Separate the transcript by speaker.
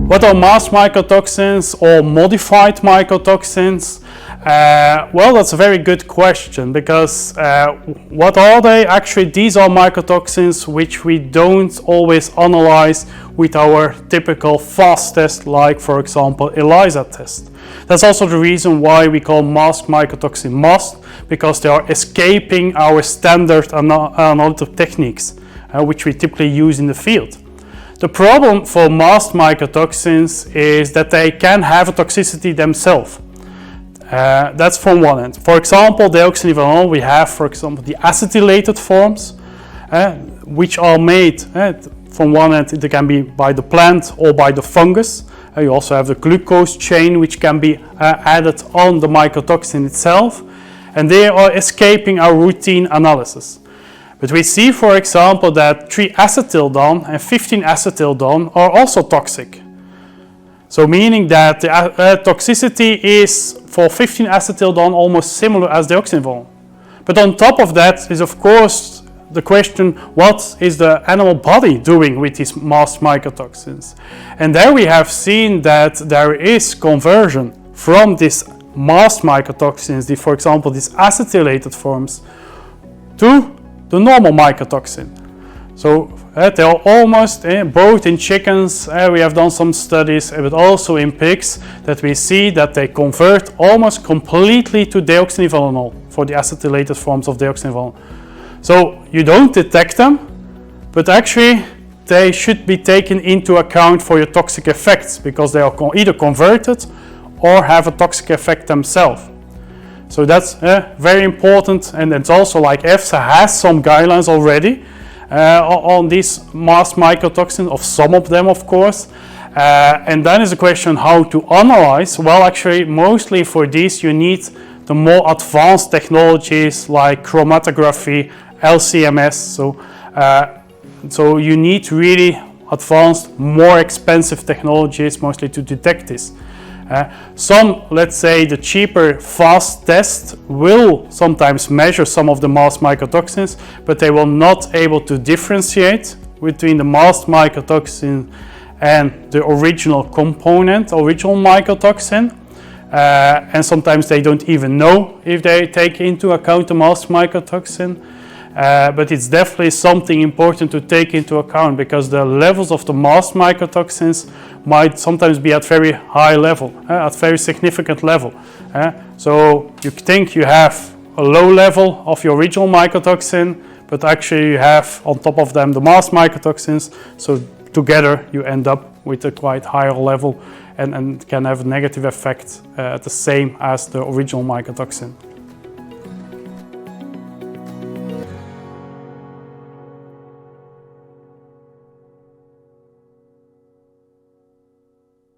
Speaker 1: What are masked mycotoxins or modified mycotoxins? Well, that's a very good question, because what are they? Actually, these are mycotoxins which we don't always analyze with our typical fast test, like for example ELISA test. That's also the reason why we call masked mycotoxin masked, because they are escaping our standard analytical techniques which we typically use in the field. The problem for masked mycotoxins is that they can have a toxicity themselves. That's from one end. For example, deoxynivalenol, we have, for example, the acetylated forms, which are made from one end. It can be by the plant or by the fungus. You also have the glucose chain, which can be added on the mycotoxin itself, and they are escaping our routine analysis. But we see, for example, that 3-acetaldone and 15-acetaldone are also toxic. So meaning that the toxicity is for 15-acetaldone almost similar as deoxynivalenol. But on top of that is, of course, the question, what is the animal body doing with these masked mycotoxins? And there we have seen that there is conversion from these masked mycotoxins, for example, these acetylated forms, to the normal mycotoxin. So they are almost, both in chickens, we have done some studies, but also in pigs, that we see that they convert almost completely to deoxynivalenol for the acetylated forms of deoxynivalenol. So you don't detect them, but actually they should be taken into account for your toxic effects, because they are either converted or have a toxic effect themselves. So that's very important, and it's also like EFSA has some guidelines already on these masked mycotoxins, of some of them of course. And then is the question how to analyze. Well, actually mostly for these you need the more advanced technologies like chromatography, LCMS. So you need really advanced, more expensive technologies mostly to detect this. Some, let's say, the cheaper fast test will sometimes measure some of the masked mycotoxins, but they will not able to differentiate between the masked mycotoxin and the original component, original mycotoxin. And sometimes they don't even know if they take into account the masked mycotoxin. But it's definitely something important to take into account, because the levels of the masked mycotoxins might sometimes be at very high level, at very significant level. So you think you have a low level of your original mycotoxin, but actually you have on top of them the masked mycotoxins. So together you end up with a quite higher level and can have a negative effect the same as the original mycotoxin.